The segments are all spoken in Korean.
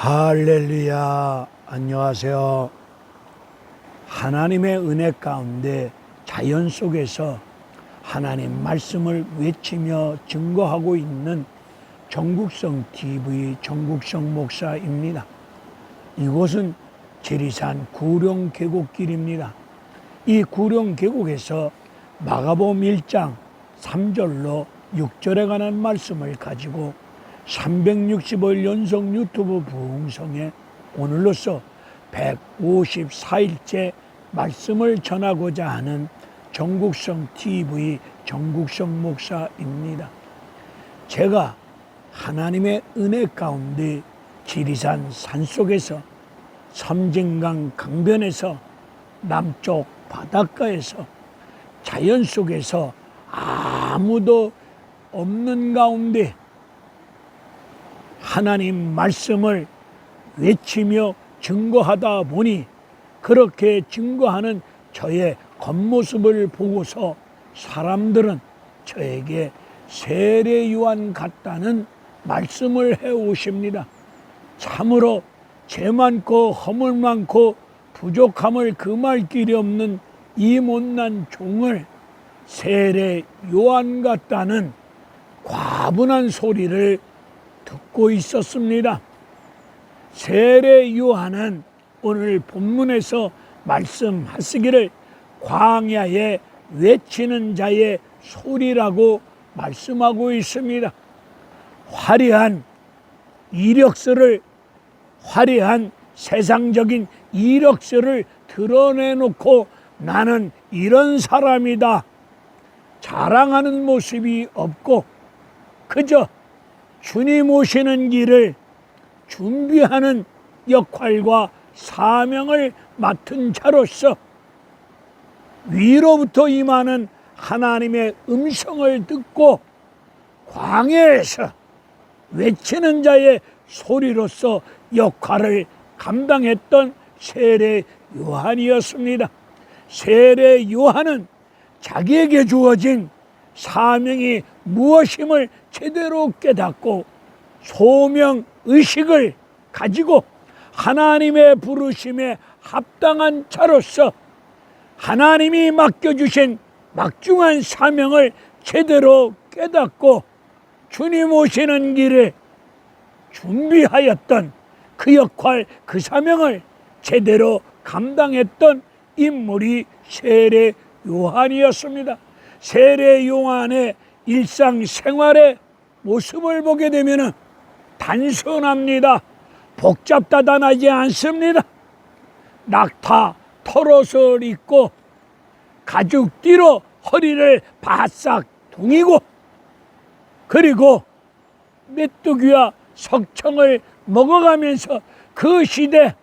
할렐루야. 안녕하세요. 하나님의 은혜 가운데 자연 속에서 하나님 말씀을 외치며 증거하고 있는 정국성 TV 정국성 목사입니다. 이곳은 지리산 구룡 계곡길입니다. 이 구룡 계곡에서 마가복음 1장 3절로 6절에 관한 말씀을 가지고 365일 연속 유튜브 부흥성에 오늘로써 154일째 말씀을 전하고자 하는 정국성 TV 정국성 목사입니다. 제가 하나님의 은혜 가운데 지리산 산속에서 섬진강 강변에서 남쪽 바닷가에서 자연 속에서 아무도 없는 가운데 하나님 말씀을 외치며 증거하다 보니 그렇게 증거하는 저의 겉모습을 보고서 사람들은 저에게 세례 요한 같다는 말씀을 해오십니다. 참으로 죄 많고 허물 많고 부족함을 금할 길이 없는 이 못난 종을 세례 요한 같다는 과분한 소리를 듣고 있었습니다. 세례 요한은 오늘 본문에서 말씀하시기를 광야에 외치는 자의 소리라고 말씀하고 있습니다. 화려한 이력서를 화려한 세상적인 이력서를 드러내놓고 나는 이런 사람이다 자랑하는 모습이 없고 그저 주님 오시는 길을 준비하는 역할과 사명을 맡은 자로서 위로부터 임하는 하나님의 음성을 듣고 광야에서 외치는 자의 소리로서 역할을 감당했던 세례 요한이었습니다. 세례 요한은 자기에게 주어진 사명이 무엇임을 제대로 깨닫고 소명의식을 가지고 하나님의 부르심에 합당한 자로서 하나님이 맡겨주신 막중한 사명을 제대로 깨닫고 주님 오시는 길에 준비하였던 그 역할, 그 사명을 제대로 감당했던 인물이 세례 요한이었습니다. 세례 요한의 일상생활의 모습을 보게 되면 단순합니다. 복잡다단하지 않습니다. 낙타 털옷을 입고 가죽띠로 허리를 바싹 둥이고 그리고 메뚜기와 석청을 먹어가면서 그 시대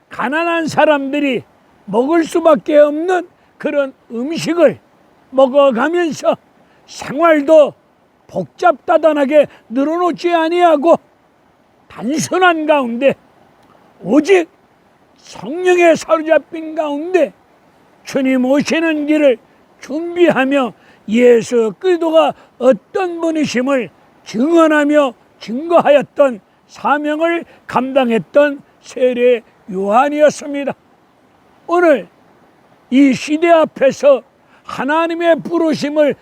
가난한 사람들이 먹을 수밖에 없는 그런 음식을 먹어가면서 생활도 복잡다단하게 늘어놓지 아니하고 단순한 가운데 오직 성령에 사로잡힌 가운데 주님 오시는 길을 준비하며 예수 그리스도가 어떤 분이심을 증언하며 증거하였던 사명을 감당했던 세례 요한이었습니다. 오늘 이 시대 앞에서 하나님의 부르심을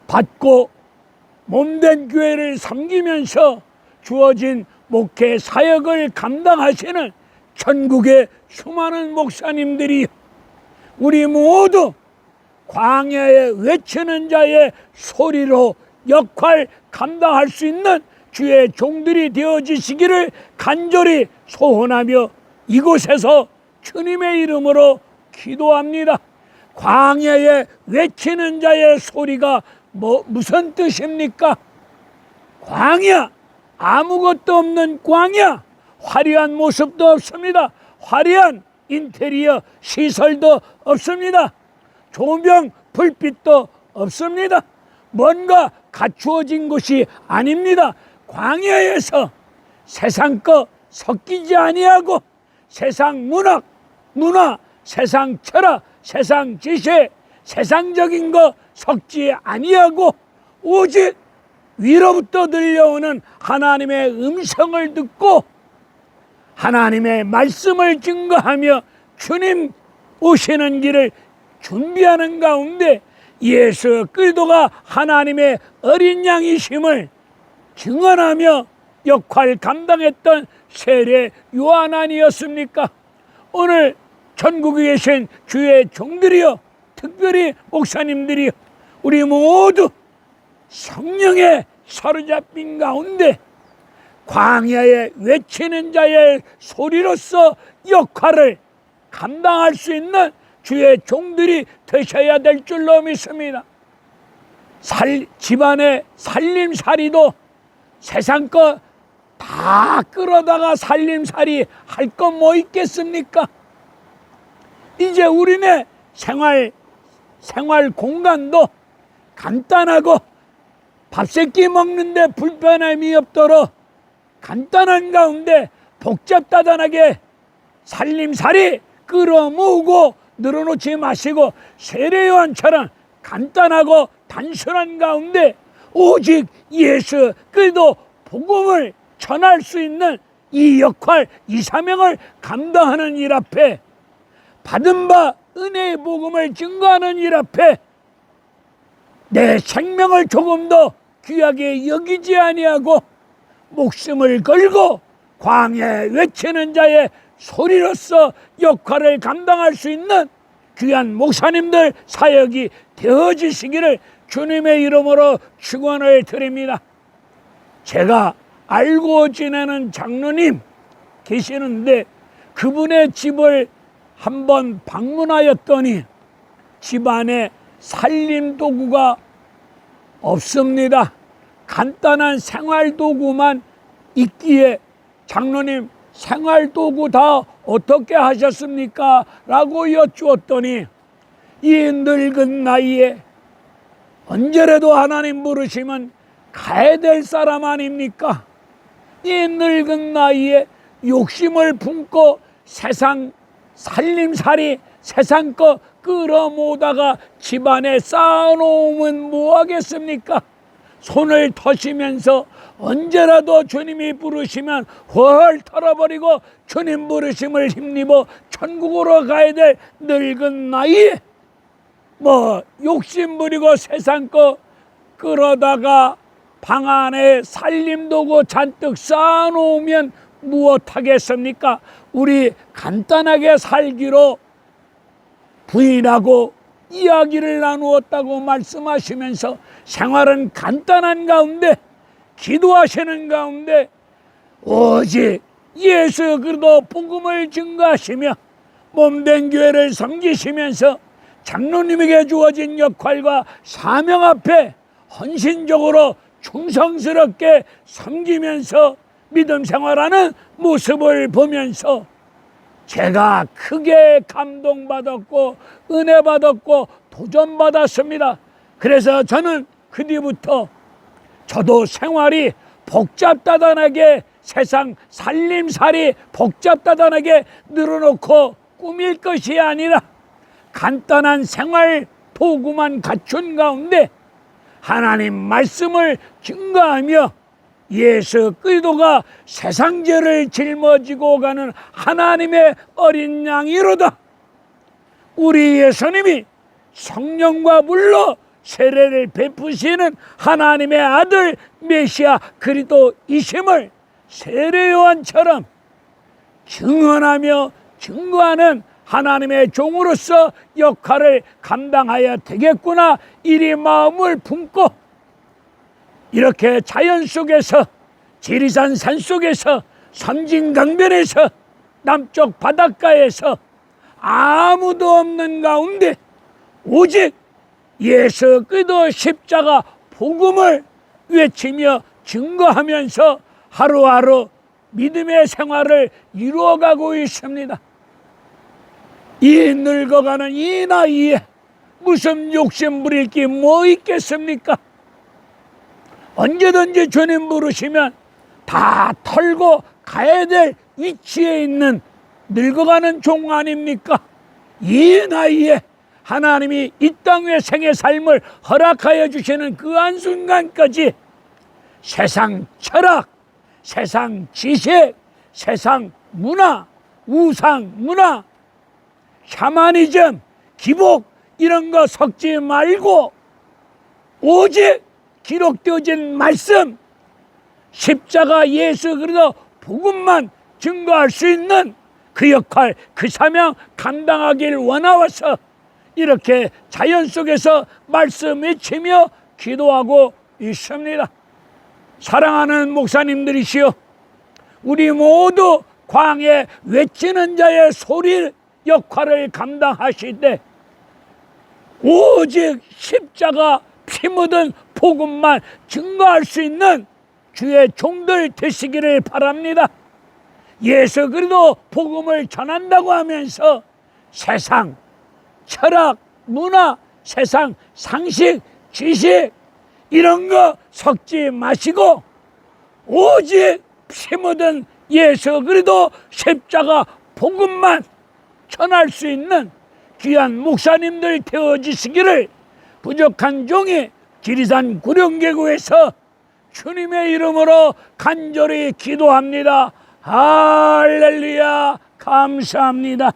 받고 몸된 교회를 섬기면서 주어진 목회 사역을 감당하시는 전국의 수많은 목사님들이 우리 모두 광야에 외치는 자의 소리로 역할 감당할 수 있는 주의 종들이 되어지시기를 간절히 소원하며 이곳에서 주님의 이름으로 기도합니다. 광야에 외치는 자의 소리가 무슨 뜻입니까? 광야, 아무것도 없는 광야, 화려한 모습도 없습니다. 화려한 인테리어 시설도 없습니다. 조명, 불빛도 없습니다. 뭔가 갖추어진 것이 아닙니다. 광야에서 세상 거 섞이지 아니하고 세상 문화, 세상 철학, 세상 지식, 세상적인 거 섞지 아니하고 오직 위로부터 들려오는 하나님의 음성을 듣고 하나님의 말씀을 증거하며 주님 오시는 길을 준비하는 가운데 예수 그리스도가 하나님의 어린 양이심을 증언하며 역할 감당했던 세례 요한 아니었습니까? 오늘 전국에 계신 주의 종들이여, 특별히 목사님들이여, 우리 모두 성령에 사로잡힌 가운데 광야에 외치는 자의 소리로서 역할을 감당할 수 있는 주의 종들이 되셔야 될 줄로 믿습니다. 집안의 살림살이도 세상 거 다 끌어다가 살림살이 할 거 뭐 있겠습니까? 이제 우리네 생활 공간도 간단하고 밥 세끼 먹는데 불편함이 없도록 간단한 가운데 복잡다단하게 살림살이 끌어모으고 늘어놓지 마시고 세례요한처럼 간단하고 단순한 가운데 오직 예수 그리스도 복음을 전할 수 있는 이 역할, 이 사명을 감당하는 일 앞에, 받은 바 은혜의 복음을 증거하는 일 앞에 내 생명을 조금도 귀하게 여기지 아니하고 목숨을 걸고 광야에 외치는 자의 소리로서 역할을 감당할 수 있는 귀한 목사님들 사역이 되어지시기를 주님의 이름으로 축원을 드립니다. 제가 알고 지내는 장로님 계시는데 그분의 집을 한번 방문하였더니 집안에 살림 도구가 없습니다. 간단한 생활 도구만 있기에 장로님 생활 도구 다 어떻게 하셨습니까? 라고 여쭈었더니 이 늙은 나이에 언제라도 하나님 부르시면 가야 될 사람 아닙니까? 이 늙은 나이에 욕심을 품고 세상 살림살이 세상 거 끌어모다가 집안에 쌓아놓으면 뭐하겠습니까? 손을 터시면서 언제라도 주님이 부르시면 훨 털어버리고 주님 부르심을 힘입어 천국으로 가야 될 늙은 나이에 뭐 욕심 부리고 세상 거 끌어다가 방 안에 살림도구 잔뜩 쌓아놓으면 무엇하겠습니까? 우리 간단하게 살기로 부인하고 이야기를 나누었다고 말씀하시면서 생활은 간단한 가운데 기도하시는 가운데 오직 예수 그리스도 복음을 증거하시며 몸된 교회를 섬기시면서 장로님에게 주어진 역할과 사명 앞에 헌신적으로 충성스럽게 섬기면서 믿음 생활하는 모습을 보면서 제가 크게 감동받았고 은혜 받았고 도전받았습니다. 그래서 저는 그 뒤부터 저도 생활이 복잡다단하게 세상 살림살이 복잡다단하게 늘어놓고 꾸밀 것이 아니라 간단한 생활 도구만 갖춘 가운데 하나님 말씀을 증거하며 예수 그리스도가 세상 죄를 짊어지고 가는 하나님의 어린 양이로다. 우리 예수님이 성령과 물로 세례를 베푸시는 하나님의 아들 메시아 그리스도이심을 세례 요한처럼 증언하며 증거하는 하나님의 종으로서 역할을 감당해야 되겠구나 이리 마음을 품고 이렇게 자연 속에서 지리산 산 속에서 섬진강변에서 남쪽 바닷가에서 아무도 없는 가운데 오직 예수 그리스도 십자가 복음을 외치며 증거하면서 하루하루 믿음의 생활을 이루어가고 있습니다. 이 늙어가는 이 나이에 무슨 욕심 부릴 게 뭐 있겠습니까? 언제든지 주님 부르시면 다 털고 가야 될 위치에 있는 늙어가는 종 아닙니까? 이 나이에 하나님이 이 땅의 생의 삶을 허락하여 주시는 그 한순간까지 세상 철학, 세상 지식, 세상 문화, 우상 문화, 샤머니즘, 기복 이런 거 섞지 말고 오직 기록되어진 말씀, 십자가 예수 그리스도 복음만 증거할 수 있는 그 역할, 그 사명 감당하길 원하와서 이렇게 자연 속에서 말씀 외치며 기도하고 있습니다. 사랑하는 목사님들이시여, 우리 모두 광야에 외치는 자의 소리 역할을 감당하시되 오직 십자가 피 묻은 복음만 증거할 수 있는 주의 종들 되시기를 바랍니다. 예수 그리스도 복음을 전한다고 하면서 세상 철학, 문화, 세상 상식, 지식 이런 거 섞지 마시고 오직 피 묻은 예수 그리스도 십자가 복음만 전할 수 있는 귀한 목사님들 되어지시기를 부족한 종이 지리산 구령계구에서 주님의 이름으로 간절히 기도합니다. 할렐루야, 감사합니다.